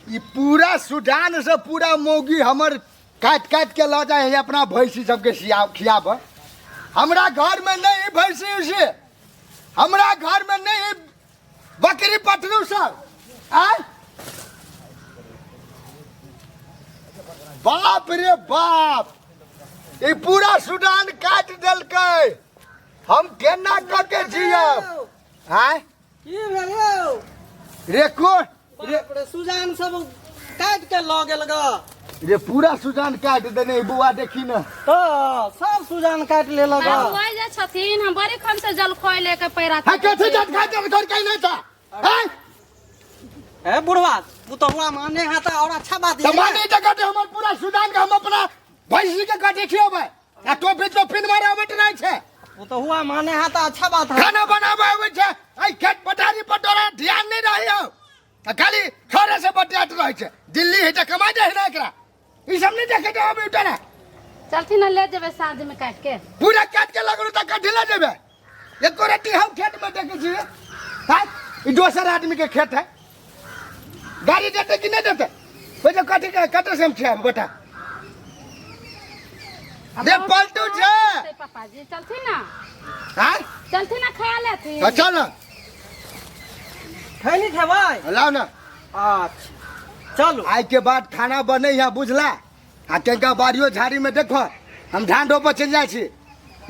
ये पूरा सूडान से पूरा मौगी हमर काट काट के ला जाए है अपना भैंसी सबके खियाब। हमरा घर में नहीं भैंसी उसे, हमरा घर में नहीं बकरी पटरू सब। आय बाप रे बाप, ये पूरा सूडान काट देलकै, हम केना करके जियब। आय की भेलो रेको रे सुजान सब काट के ल गेल ग। रे पूरा सूडान काट देने बुआ देखी न। तो सब सुजान काट लेलक ग। होय जे छथिन हम बड़ी खन से जल खोय लेके पैरा है कैसे जात खाते घर कहीं नहीं था। हैं ए बुढ़वा तू तो हुआ माने हाथा और अच्छा बात है। माने जगह पे हमर पूरा सूडान का हम अपना भैंसी के काटे खियाबे आ तो बीच में फिन मारे आवत नहीं छे। वो तो हुआ माने हाथा अच्छा बात है। खाना बनावे आवे छे, आई खेत पटारी पटोरा ध्यान नहीं रही हो, खाली खरे से बटियात रहे छे। दिल्ली है त कमाई दे ना एकरा, ई सब नहीं देखे तो अभी उठा। चलथिन न ले जेबे साँझ में काट के। पूरा काट के लगलो त काट ले जेबे। एको रत्ती हम खेत में देखे छी। हां ई दोसर आदमी के खेत है, गाड़ी देते कि नहीं देते। वो जो काटे के काटे से हम खिया बेटा दे पलटू छे। पापा जी चलथिन ना, हां चलथिन ना खा लेथिन। अच्छा ना खैनी खेबै लाओ ना। अच्छा चलो आज के बाद खाना बने यहाँ बुझला। आ टेंका बाड़ियो झाड़ी में देखो हम धान रोप चल जाए छी,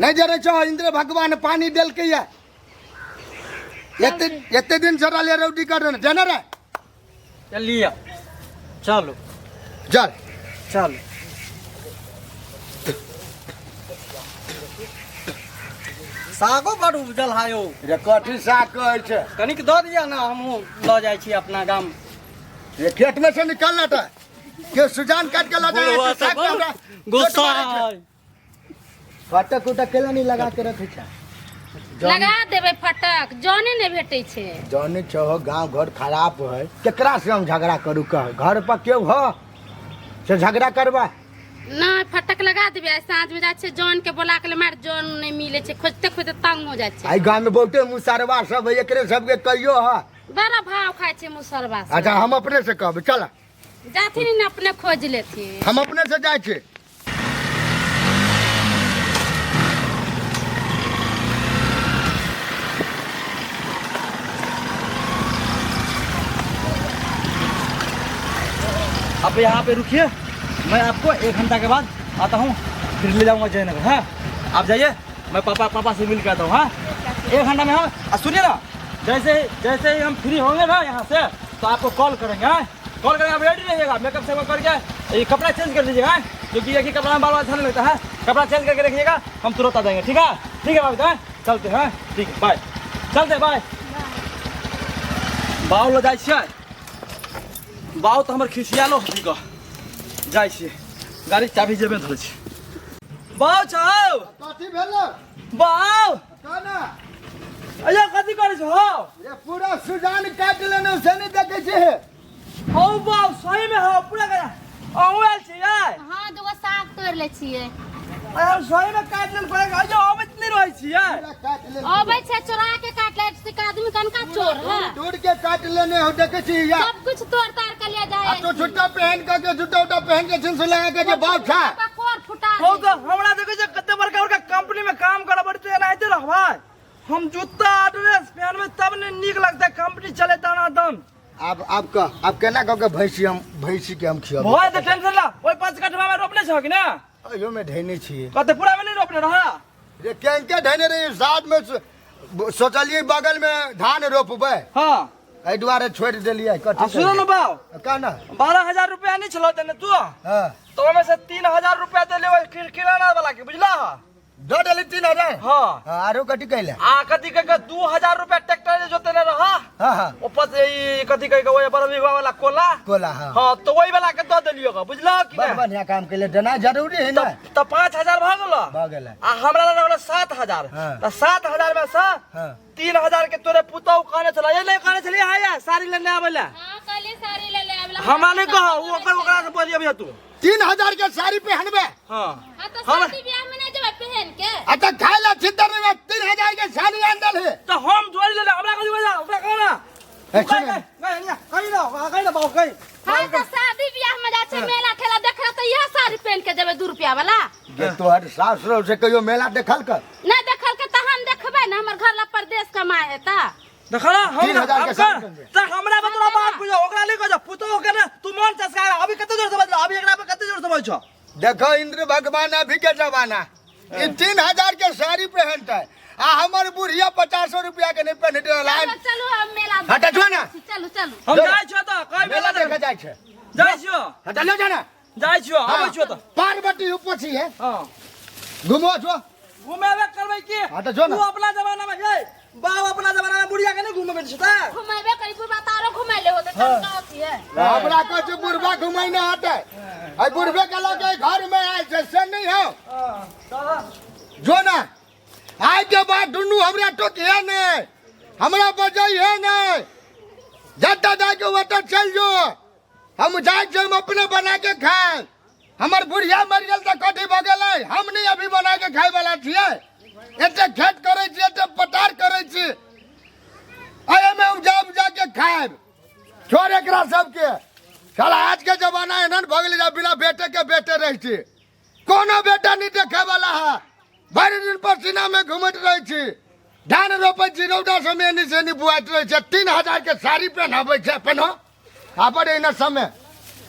नहीं जरे छो इंद्र भगवान पानी देल के ये एते दिन से रहले रौडी कर देना रे। चलिए चलो चल चलो सागो बड़ उपजल हायो। रे कथी साग कहै छै, कनिक दऽ दिया ना, हम ल जाइ छी अपना गाम। ये खेत में से निकलना था के सुजान काट के ला जाए बुढ़वा साग तो हमरा गुस्सा फटक उटक केला नहीं लगा के रखे छै। लगा देबे फटक, जाने नहीं भेटै छे। जाने छो गांव घर खराब है, केकरा से हम झगड़ा करू। कह घर पर क्यों हो से झगड़ा करबा ना फटक लगा देबे। आ साँझ में जाय छे जान के बोला के मार, जान नहीं मिले छे, खोजते खोजते तंग हो जाय छे। आई गांव में बहुते मुसरवा सब है, एकरे सबके कहियो है। बड़ा भाव खाय छे मुसरबा से। अच्छा हम अपने से कहब चल, जाथिन न अपने खोज लेथिन। हम अपने से जाए छे। आप यहाँ पे रुकिए, मैं आपको 1 घंटा के बाद आता हूँ, फिर ले जाऊँगा जयनगर। हाँ आप जाइए, मैं पापा से मिल के आता हूँ। हाँ 1 घंटा में हम सुनिए ना, जैसे ही हम फ्री होंगे ना यहाँ से तो आपको कॉल करेंगे। हाँ कॉल करेंगे, आप रेडी रहिएगा, मेकअप सेकअप करके ये कपड़ा चेंज कर लीजिएगा, क्योंकि एक ही कपड़ा में बार बार अच्छा नहीं लगता है। कपड़ा चेंज करके रखिएगा, हम तुरंत आ जाएंगे। ठीक है बाबू, चलते हैं। ठीक है बाय, चलते बाय। बाऊ लो जाइ छियै, बाऊ तो हमर खिसियालो हथिक जाइ छियै, गाड़ी चाबी जेबे धरै छी। बाऊ छौ कथी भेलो बाऊ, कहना अरे कथी करै छौ। ये पूरा सुजान काट लेने से नहीं देखे छे। हौ बाऊ सही में हो पूरा कर अहू आयल छियै। हां दुगो साग तोड़ ले छियै। अरे सही में काट लेल पड़ेगा, जो अबैत नहीं रहै छियै। पूरा काट ले अबै छे चोरा के काट ले से आदमी कनका चोर है। दूर के काट लेने हो देखे छी या सब कुछ तोड़ तार के ले जाए। आ तो जूता पहन के जूता उटा पहन के जिंस लगा के जे बाप था। कोर फुटा हौ तो हमरा देखे छै कते बड़का कंपनी में काम करब पड़ते एनाहिते रहबै। हम जूता ड्रेस पहनबै तब ने नीक लगतै, कंपनी चले तना दम। आप केना कह के भैंसी के हम खियाब। भय त टेंशन ला, ओइ 5 कट्ठा में रोपने छ कि ना। अयो में ढैने छी कते पूरा में नहीं रोपने रहा। रे केंके ढैने रे, साथ में सोचलिए बगल में धान रोपबै, हां एहि दुआरे छोड़ देलिए। कथी सुनो न बाऊ, कहना 12,000 रुपया नहीं छलो देने तू, हां तो ओमे से 3,000 रुपया दे लेबै किराना वाला के, बुझला। दो डेली 3,000। हां आरो कथी कहले। आ कथी कह के 2,000 रुपया ट्रैक्टर जे जोते ने रहा। हां ऊपर से ई कथी कह के ओए बरबीवा वाला कोला। कोला हां हां तो वही वाला के दे देलियो ग, बुझला कि बड़ ना। बढ़िया काम केले, देना जरूरी है ना। तो 5,000 भ गेलो, भ गेलै। आ हमरा लग रहलो 7,000। हाँ। तो 7,000 में से हां 3,000 के तोरे पुतौ कहने चला, ये नहीं कहने चली हां साड़ी लेने आवेला। हां कली साड़ी ले ले आबला। हमरा नहीं कहो, वो ओकरा से बोलियो भैया तू। 3,000 के साड़ी पहनबे। हां हां तो शादी ब्याह में नहीं जेबे पहन के। अच्छा खाए ला छितर में 3,000 के साड़ी आंदल है। तो हम जोड़ी ले हमरा कथी बजा, ओकरा कहना ए, सुन। कहीं ना बाऊ कहीं हम तो शादी ब्याह में जाए मेला ठेला देख रहा तो यह साड़ी पहन के जेबे 2 रुपया वाला ये तोहर सास रहो से कहियो मेला देखल कर नहीं देखल के तो हम देखबे ना हमर घर ला परदेश कमाए है ता देखला हम 3,000 के साथ देंगे। त हमरा बतरा बात पूछो ओकरा ले कह पुतो के ना तू मन चस्का अभी कते जोर से बदला अभी एकरा पे कते जोर से बोल छ देखो इंद्र भगवान अभी के जमाना ये 3,000 के साड़ी पहनता है आ हमर बुढ़िया 500 रुपया के नहीं पहनते चलो चलो हम मेला हटा जो ना चलो चलो हम जाय छ त कई मेला मेला देखे जाय छे जाय छ हटा ले जाना जाय छ आबै छ त पार्वती ऊपसी है हां घुमो जो घुमेबे करबै की हटा जो ना तू अपना जमाना में गए बाप अपना जमाना में बुढ़िया के नहीं घुमेबे छ त घुमाइबे करी बुढ़बा तारो घुमाइले होते तब का होती है हमरा को जो बुढ़वा घुमाई ना हटे आई बुढ़वे के लगे घर में आए से नहीं हो हां जो ना आज के बाद दुनू हमरा टोकिए नहीं हमरा बजाई है नहीं जता जाए के वता चल जो हम जाए हम अपने बना के खाए हमार बुढ़िया मर गेल त कथी भ गेलै हम नहीं अभी बना के खाए वाला छियै एते खेत करे छी एते पटार करे छी अये में उपजा के खाए छोड़ एकरा सबके साला आज के जमाना एहन भ गेलै बिना बेटे के बेटे रह छी कोनो बेटा नहीं देखे वाला है भरि दिन पसीना में घूमत रहे छी धान रोपे छी रौदा समय नहीं से नहीं बुआत रहे छै 3,000 के साड़ी पहनावे छै पहनो आबर एना समय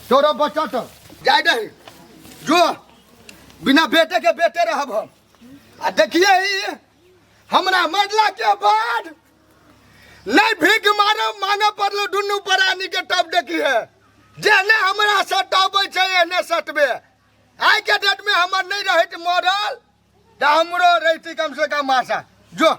तोरो बच्चा तो जाय दही जो बिना बेटे के बेटे रहब हम आ देखिए ई हमरा मरला के बाद नहीं भीख मांगे पड़लो दुनू प्राणी के तब देखिए जेने हमरा सटावे छै एने सटबे आई के डेट में हमर नहीं रहित मरल त हमरो रहिती कम से कम आशा जो